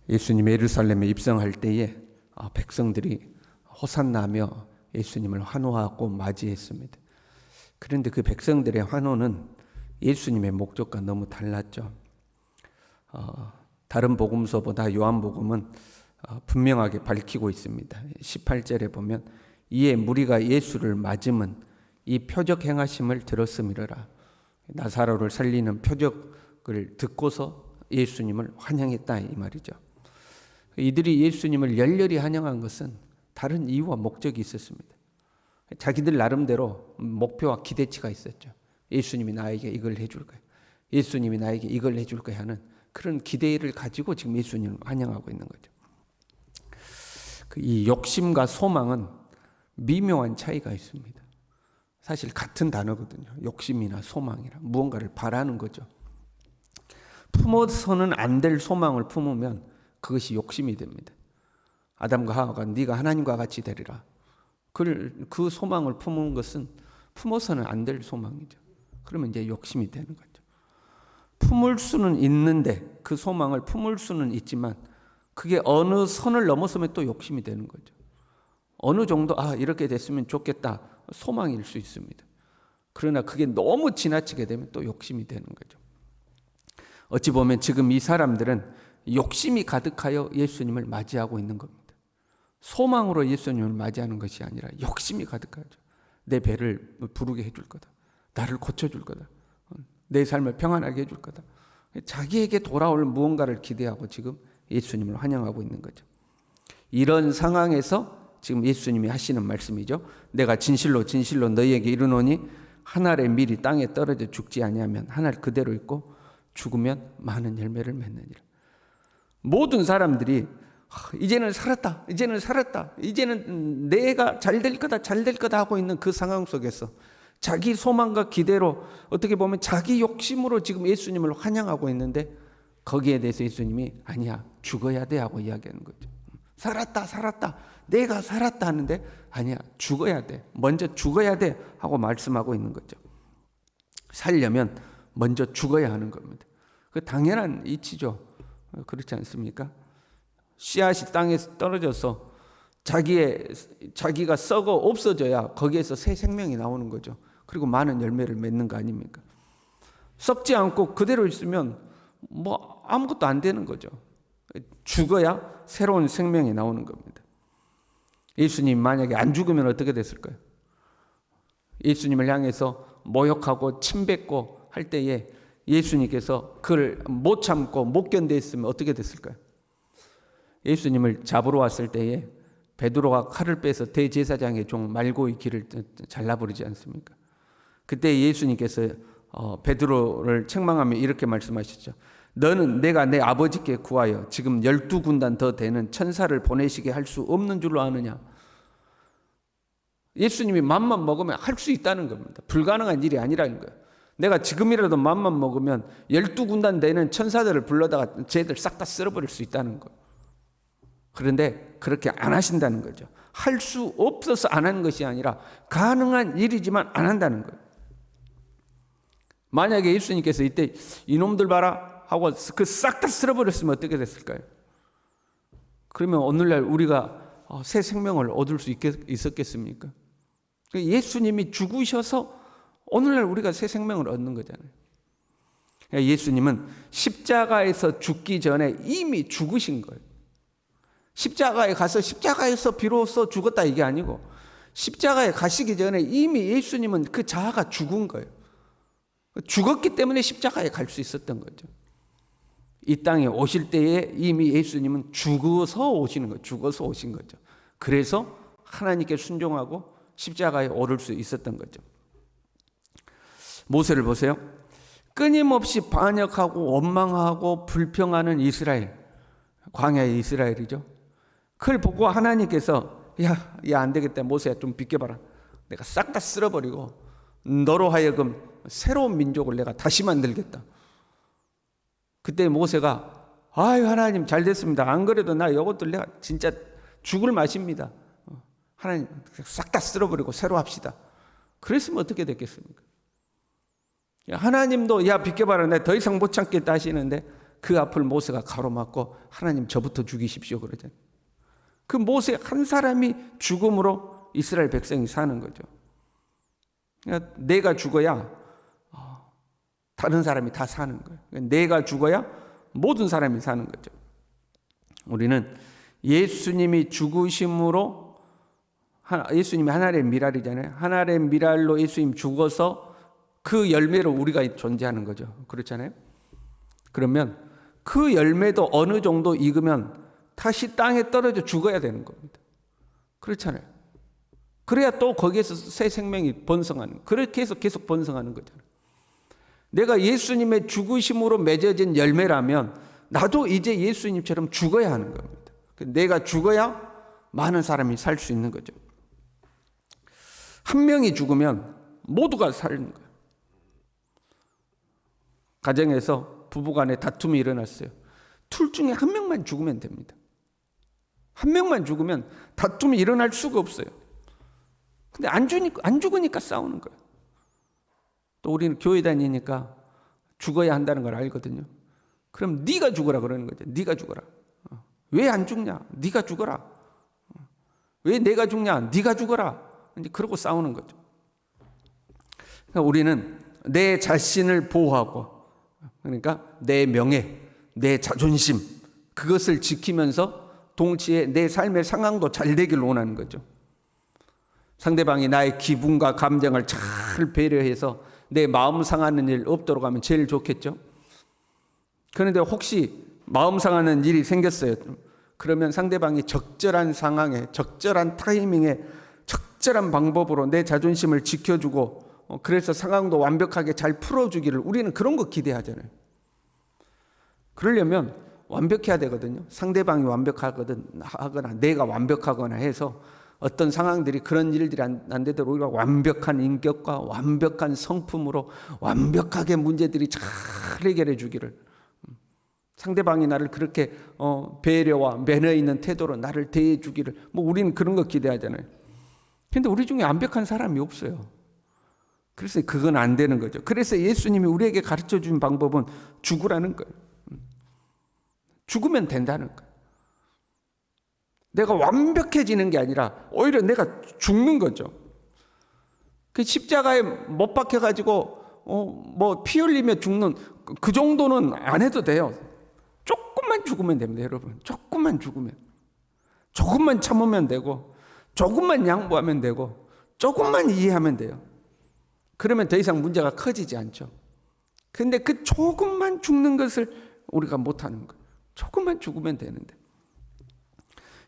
예수님이 예루살렘에 입성할 때에 백성들이 호산나며 예수님을 환호하고 맞이했습니다. 그런데 그 백성들의 환호는 예수님의 목적과 너무 달랐죠. 다른 복음서보다 요한복음은 분명하게 밝히고 있습니다. 18절에 보면 이에 무리가 예수를 맞으면 이 표적 행하심을 들었음이러라. 나사로를 살리는 표적을 듣고서 예수님을 환영했다 이 말이죠. 이들이 예수님을 열렬히 환영한 것은 다른 이유와 목적이 있었습니다. 자기들 나름대로 목표와 기대치가 있었죠. 예수님이 나에게 이걸 해줄 거야. 예수님이 나에게 이걸 해줄 거야 하는 그런 기대를 가지고 지금 예수님을 환영하고 있는 거죠. 이 욕심과 소망은 미묘한 차이가 있습니다. 사실 같은 단어거든요. 욕심이나 소망이라 무언가를 바라는 거죠. 품어서는 안 될 소망을 품으면 그것이 욕심이 됩니다. 아담과 하와가 네가 하나님과 같이 되리라. 그 소망을 품은 것은 품어서는 안 될 소망이죠. 그러면 이제 욕심이 되는 거죠. 품을 수는 있는데 그 소망을 품을 수는 있지만 그게 어느 선을 넘어서면 또 욕심이 되는 거죠. 어느 정도 이렇게 됐으면 좋겠다 소망일 수 있습니다. 그러나 그게 너무 지나치게 되면 또 욕심이 되는 거죠. 어찌 보면 지금 이 사람들은 욕심이 가득하여 예수님을 맞이하고 있는 겁니다. 소망으로 예수님을 맞이하는 것이 아니라 욕심이 가득하죠. 내 배를 부르게 해줄 거다. 나를 고쳐줄 거다. 내 삶을 평안하게 해줄 거다. 자기에게 돌아올 무언가를 기대하고 지금 예수님을 환영하고 있는 거죠. 이런 상황에서 지금 예수님이 하시는 말씀이죠. 내가 진실로 진실로 너희에게 이르노니 한 알의 밀이 땅에 떨어져 죽지 아니하면 한 알 그대로 있고 죽으면 많은 열매를 맺느니라. 모든 사람들이 이제는 살았다. 이제는 살았다. 이제는 내가 잘 될 거다. 잘 될 거다 하고 있는 그 상황 속에서 자기 소망과 기대로 어떻게 보면 자기 욕심으로 지금 예수님을 환영하고 있는데 거기에 대해서 예수님이 아니야 죽어야 돼 하고 이야기하는 거죠. 살았다 살았다 내가 살았다 하는데 아니야 죽어야 돼 먼저 죽어야 돼 하고 말씀하고 있는 거죠. 살려면 먼저 죽어야 하는 겁니다. 그 당연한 이치죠. 그렇지 않습니까? 씨앗이 땅에 떨어져서 자기가 썩어 없어져야 거기에서 새 생명이 나오는 거죠. 그리고 많은 열매를 맺는 거 아닙니까? 썩지 않고 그대로 있으면 뭐 아무것도 안 되는 거죠. 죽어야 새로운 생명이 나오는 겁니다. 예수님 만약에 안 죽으면 어떻게 됐을까요? 예수님을 향해서 모욕하고 침뱉고 할 때에 예수님께서 그걸 못 참고 못 견뎠으면 어떻게 됐을까요? 예수님을 잡으러 왔을 때에 베드로가 칼을 빼서 대제사장의 종 말고의 귀를 잘라버리지 않습니까? 그때 예수님께서 베드로를 책망하며 이렇게 말씀하시죠. 너는 내가 내 아버지께 구하여 지금 12군단 더 되는 천사를 보내시게 할 수 없는 줄로 아느냐? 예수님이 맘만 먹으면 할 수 있다는 겁니다. 불가능한 일이 아니라는 거예요. 내가 지금이라도 맘만 먹으면 12군단 되는 천사들을 불러다가 쟤들 싹 다 쓸어버릴 수 있다는 거예요. 그런데 그렇게 안 하신다는 거죠. 할 수 없어서 안 하는 것이 아니라 가능한 일이지만 안 한다는 거예요. 만약에 예수님께서 이때 이놈들 봐라 하고 그 싹 다 쓸어버렸으면 어떻게 됐을까요? 그러면 오늘날 우리가 새 생명을 얻을 수 있었겠습니까? 예수님이 죽으셔서 오늘날 우리가 새 생명을 얻는 거잖아요. 예수님은 십자가에서 죽기 전에 이미 죽으신 거예요. 십자가에 가서 십자가에서 비로소 죽었다 이게 아니고 십자가에 가시기 전에 이미 예수님은 그 자아가 죽은 거예요. 죽었기 때문에 십자가에 갈 수 있었던 거죠. 이 땅에 오실 때에 이미 예수님은 죽어서 오시는 거예요. 죽어서 오신 거죠. 그래서 하나님께 순종하고 십자가에 오를 수 있었던 거죠. 모세를 보세요. 끊임없이 반역하고 원망하고 불평하는 이스라엘, 광야의 이스라엘이죠. 그걸 보고 하나님께서 야 안 되겠다 모세야 좀 비켜봐라. 내가 싹 다 쓸어버리고 너로 하여금 새로운 민족을 내가 다시 만들겠다. 그때 모세가 아유 하나님 잘 됐습니다. 안 그래도 나 이것들 내가 진짜 죽을 맛입니다. 하나님 싹 다 쓸어버리고 새로 합시다. 그랬으면 어떻게 됐겠습니까? 하나님도 야 비켜봐라 내가 더 이상 못 참겠다 하시는데 그 앞을 모세가 가로막고 하나님 저부터 죽이십시오 그러잖아요. 그 모세 한 사람이 죽음으로 이스라엘 백성이 사는 거죠. 그러니까 내가 죽어야 다른 사람이 다 사는 거예요. 내가 죽어야 모든 사람이 사는 거죠. 우리는 예수님이 죽으심으로, 예수님이 하나의 미랄이잖아요. 하나의 미랄로 예수님 죽어서 그 열매로 우리가 존재하는 거죠. 그렇잖아요. 그러면 그 열매도 어느 정도 익으면 다시 땅에 떨어져 죽어야 되는 겁니다. 그렇잖아요. 그래야 또 거기에서 새 생명이 번성하는, 그렇게 해서 계속 번성하는 거잖아요. 내가 예수님의 죽으심으로 맺어진 열매라면 나도 이제 예수님처럼 죽어야 하는 겁니다. 내가 죽어야 많은 사람이 살 수 있는 거죠. 한 명이 죽으면 모두가 사는 거예요. 가정에서 부부간에 다툼이 일어났어요. 둘 중에 한 명만 죽으면 됩니다. 한 명만 죽으면 다툼이 일어날 수가 없어요. 근데 안 죽으니까 싸우는 거예요. 또 우리는 교회 다니니까 죽어야 한다는 걸 알거든요. 그럼 네가 죽어라 그러는 거죠. 네가 죽어라. 왜 안 죽냐? 네가 죽어라. 왜 내가 죽냐? 네가 죽어라. 이제 그러고 싸우는 거죠. 그러니까 우리는 내 자신을 보호하고, 그러니까 내 명예, 내 자존심, 그것을 지키면서 동시에 내 삶의 상황도 잘 되길 원하는 거죠. 상대방이 나의 기분과 감정을 잘 배려해서 내 마음 상하는 일 없도록 하면 제일 좋겠죠. 그런데 혹시 마음 상하는 일이 생겼어요. 그러면 상대방이 적절한 상황에, 적절한 타이밍에, 적절한 방법으로 내 자존심을 지켜주고, 그래서 상황도 완벽하게 잘 풀어주기를, 우리는 그런 거 기대하잖아요. 그러려면 완벽해야 되거든요. 상대방이 완벽하거나 내가 완벽하거나 해서 어떤 상황들이, 그런 일들이 안 되도록 우리가 완벽한 인격과 완벽한 성품으로 완벽하게 문제들이 잘 해결해 주기를, 상대방이 나를 그렇게 배려와 매너 있는 태도로 나를 대해 주기를, 우리는 그런 거 기대하잖아요. 근데 우리 중에 완벽한 사람이 없어요. 그래서 그건 안 되는 거죠. 그래서 예수님이 우리에게 가르쳐 준 방법은 죽으라는 거예요. 죽으면 된다는 거예요. 내가 완벽해지는 게 아니라 오히려 내가 죽는 거죠. 그 십자가에 못 박혀가지고 피 흘리며 죽는 그 정도는 안 해도 돼요. 조금만 죽으면 됩니다, 여러분. 조금만 죽으면, 조금만 참으면 되고, 조금만 양보하면 되고, 조금만 이해하면 돼요. 그러면 더 이상 문제가 커지지 않죠. 근데 그 조금만 죽는 것을 우리가 못하는 거예요. 조금만 죽으면 되는데.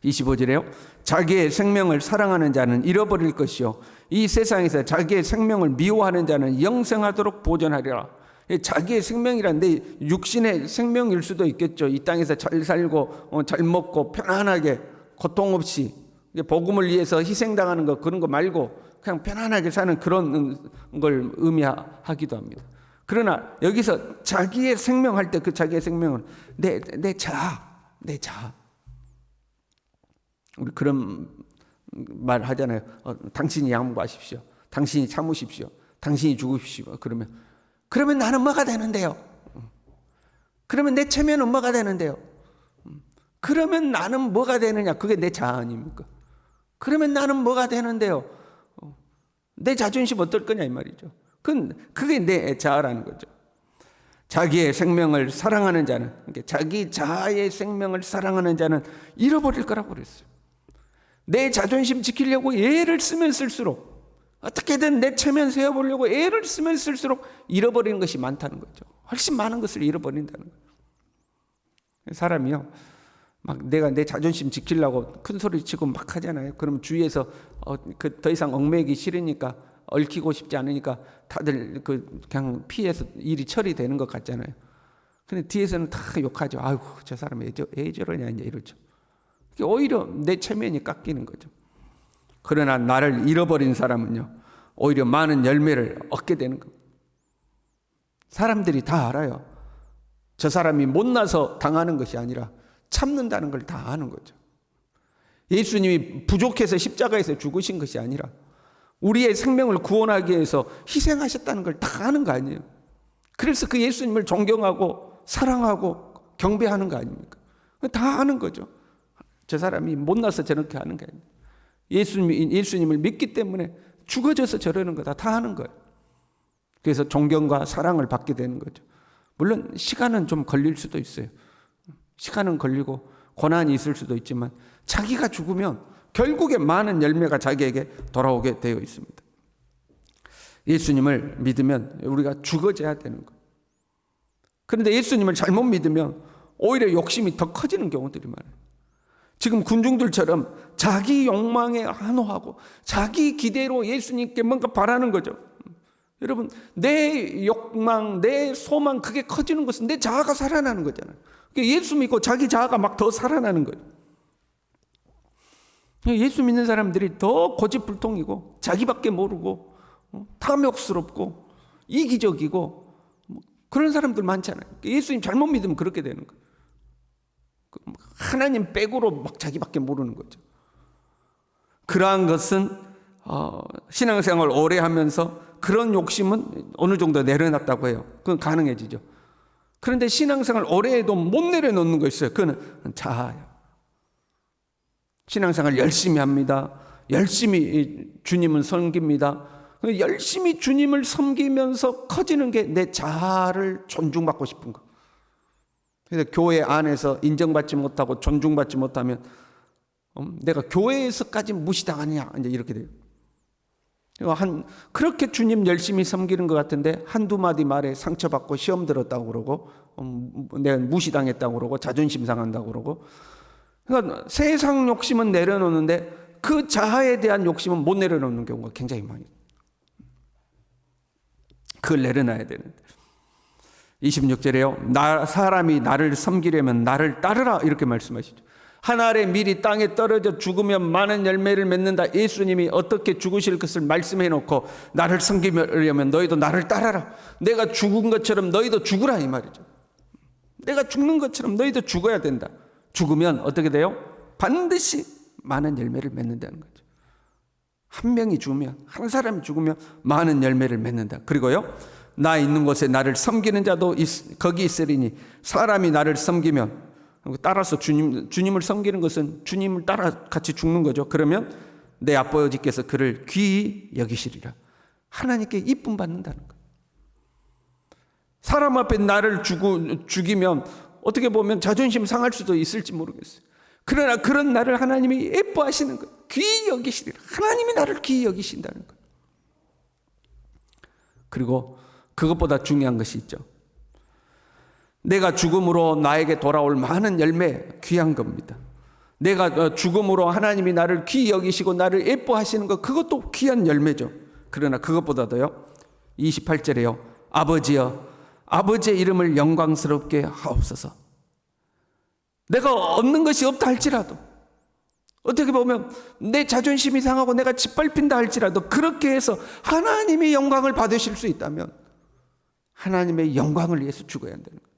25절에요. 자기의 생명을 사랑하는 자는 잃어버릴 것이요, 이 세상에서 자기의 생명을 미워하는 자는 영생하도록 보존하리라. 자기의 생명이란 내 육신의 생명일 수도 있겠죠. 이 땅에서 잘 살고 잘 먹고 편안하게 고통 없이 복음을 위해서 희생당하는 거, 그런 거 말고 그냥 편안하게 사는 그런 걸 의미하기도 합니다. 그러나 여기서 자기의 생명할 때 그 자기의 생명은 내 자아. 우리 그런 말 하잖아요. 당신이 양보하십시오. 당신이 참으십시오. 당신이 죽으십시오. 그러면 나는 뭐가 되는데요? 그러면 내 체면은 뭐가 되는데요? 그러면 나는 뭐가 되느냐? 그게 내 자아 아닙니까? 그러면 나는 뭐가 되는데요? 내 자존심 어떨 거냐 이 말이죠. 그게 내 자아라는 거죠. 자기의 생명을 사랑하는 자는, 그러니까 자기 자아의 생명을 사랑하는 자는 잃어버릴 거라고 그랬어요. 내 자존심 지키려고 애를 쓰면 쓸수록, 어떻게든 내 체면 세워보려고 애를 쓰면 쓸수록 잃어버리는 것이 많다는 거죠. 훨씬 많은 것을 잃어버린다는 거예요. 사람이요, 막 내가 내 자존심 지키려고 큰 소리 치고 막 하잖아요. 그럼 주위에서 더 이상 얽매이기 싫으니까, 얽히고 싶지 않으니까 다들 그냥 피해서 일이 처리되는 것 같잖아요. 근데 뒤에서는 다 욕하죠. 아이고, 저 사람 왜 저러냐 이제 이러죠. 오히려 내 체면이 깎이는 거죠. 그러나 나를 잃어버린 사람은요, 오히려 많은 열매를 얻게 되는 겁니다. 사람들이 다 알아요. 저 사람이 못나서 당하는 것이 아니라 참는다는 걸 다 아는 거죠. 예수님이 부족해서 십자가에서 죽으신 것이 아니라 우리의 생명을 구원하기 위해서 희생하셨다는 걸 다 아는 거 아니에요. 그래서 그 예수님을 존경하고 사랑하고 경배하는 거 아닙니까? 다 하는 거죠. 저 사람이 못나서 저렇게 하는 게 아니에요. 예수님을 믿기 때문에 죽어져서 저러는 거다. 다 하는 거예요. 그래서 존경과 사랑을 받게 되는 거죠. 물론 시간은 좀 걸릴 수도 있어요. 시간은 걸리고 고난이 있을 수도 있지만 자기가 죽으면 결국에 많은 열매가 자기에게 돌아오게 되어 있습니다. 예수님을 믿으면 우리가 죽어져야 되는 거예요. 그런데 예수님을 잘못 믿으면 오히려 욕심이 더 커지는 경우들이 많아요. 지금 군중들처럼 자기 욕망에 한호하고 자기 기대로 예수님께 뭔가 바라는 거죠. 여러분, 내 욕망, 내 소망 그게 커지는 것은 내 자아가 살아나는 거잖아요. 예수 믿고 자기 자아가 막 더 살아나는 거예요. 예수 믿는 사람들이 더 고집불통이고 자기밖에 모르고 탐욕스럽고 이기적이고 그런 사람들 많잖아요. 예수님 잘못 믿으면 그렇게 되는 거예요. 하나님 빼고로 막 자기밖에 모르는 거죠. 그러한 것은 신앙생활 오래 하면서 그런 욕심은 어느 정도 내려놨다고 해요. 그건 가능해지죠. 그런데 신앙생활 오래 해도 못 내려놓는 거 있어요. 그거는 자아예요. 신앙생활 열심히 합니다. 열심히 주님은 섬깁니다. 열심히 주님을 섬기면서 커지는 게 내 자아를 존중받고 싶은 거. 그래서 교회 안에서 인정받지 못하고 존중받지 못하면 내가 교회에서까지 무시당하냐 이제 이렇게 돼요. 그렇게 주님 열심히 섬기는 것 같은데 한두 마디 말에 상처받고 시험 들었다고 그러고 내가 무시당했다고 그러고 자존심 상한다고 그러고, 그러니까 세상 욕심은 내려놓는데 그 자아에 대한 욕심은 못 내려놓는 경우가 굉장히 많아요. 그걸 내려놔야 되는데 26절에요. 사람이 나를 섬기려면 나를 따르라 이렇게 말씀하시죠. 한 알의 밀이 땅에 떨어져 죽으면 많은 열매를 맺는다. 예수님이 어떻게 죽으실 것을 말씀해 놓고 나를 섬기려면 너희도 나를 따라라. 내가 죽은 것처럼 너희도 죽으라 이 말이죠. 내가 죽는 것처럼 너희도 죽어야 된다. 죽으면 어떻게 돼요? 반드시 많은 열매를 맺는다는 거죠. 한 명이 죽으면, 한 사람이 죽으면 많은 열매를 맺는다. 그리고요, 나 있는 곳에 나를 섬기는 자도 거기 있으리니 사람이 나를 섬기면, 따라서 주님을 섬기는 것은 주님을 따라 같이 죽는 거죠. 그러면 내 아버지께서 그를 귀히 여기시리라. 하나님께 이쁨 받는다는 거예요. 사람 앞에 나를 죽이면 어떻게 보면 자존심 상할 수도 있을지 모르겠어요. 그러나 그런 나를 하나님이 예뻐하시는 거예요. 귀히 여기시리라. 하나님이 나를 귀히 여기신다는 거예요. 그리고 그것보다 중요한 것이 있죠. 내가 죽음으로 나에게 돌아올 많은 열매, 귀한 겁니다. 내가 죽음으로 하나님이 나를 귀히 여기시고 나를 예뻐하시는 것, 그것도 귀한 열매죠. 그러나 그것보다도요, 28절에요. 아버지여, 아버지의 이름을 영광스럽게 하옵소서. 내가 얻는 것이 없다 할지라도, 어떻게 보면 내 자존심이 상하고 내가 짓밟힌다 할지라도 그렇게 해서 하나님의 영광을 받으실 수 있다면 하나님의 영광을 위해서 죽어야 한다는 거예요.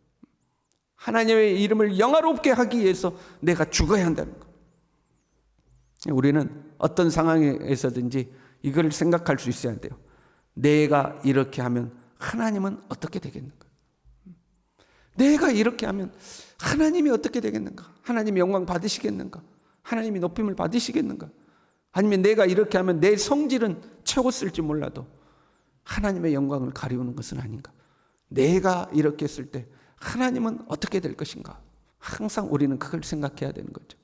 하나님의 이름을 영화롭게 하기 위해서 내가 죽어야 한다는 거예요. 우리는 어떤 상황에서든지 이걸 생각할 수 있어야 돼요. 내가 이렇게 하면 하나님은 어떻게 되겠는가? 내가 이렇게 하면 하나님이 어떻게 되겠는가? 하나님이 영광 받으시겠는가? 하나님이 높임을 받으시겠는가? 아니면 내가 이렇게 하면 내 성질은 채웠을지 몰라도 하나님의 영광을 가리우는 것은 아닌가? 내가 이렇게 했을 때 하나님은 어떻게 될 것인가? 항상 우리는 그걸 생각해야 되는 거죠.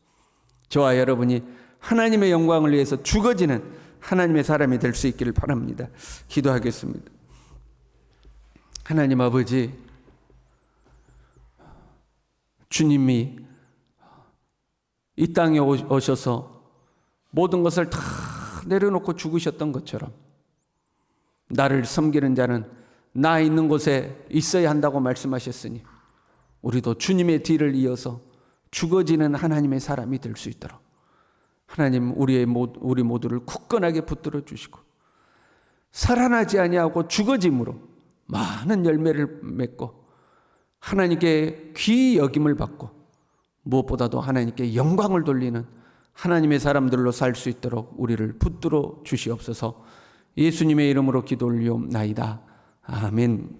저와 여러분이 하나님의 영광을 위해서 죽어지는 하나님의 사람이 될 수 있기를 바랍니다. 기도하겠습니다. 하나님 아버지, 주님이 이 땅에 오셔서 모든 것을 다 내려놓고 죽으셨던 것처럼 나를 섬기는 자는 나 있는 곳에 있어야 한다고 말씀하셨으니 우리도 주님의 뒤를 이어서 죽어지는 하나님의 사람이 될 수 있도록 하나님 우리 모두를 굳건하게 붙들어 주시고 살아나지 아니하고 죽어짐으로 많은 열매를 맺고 하나님께 귀히 여김을 받고 무엇보다도 하나님께 영광을 돌리는 하나님의 사람들로 살 수 있도록 우리를 붙들어 주시옵소서. 예수님의 이름으로 기도 올리옵나이다. 아멘.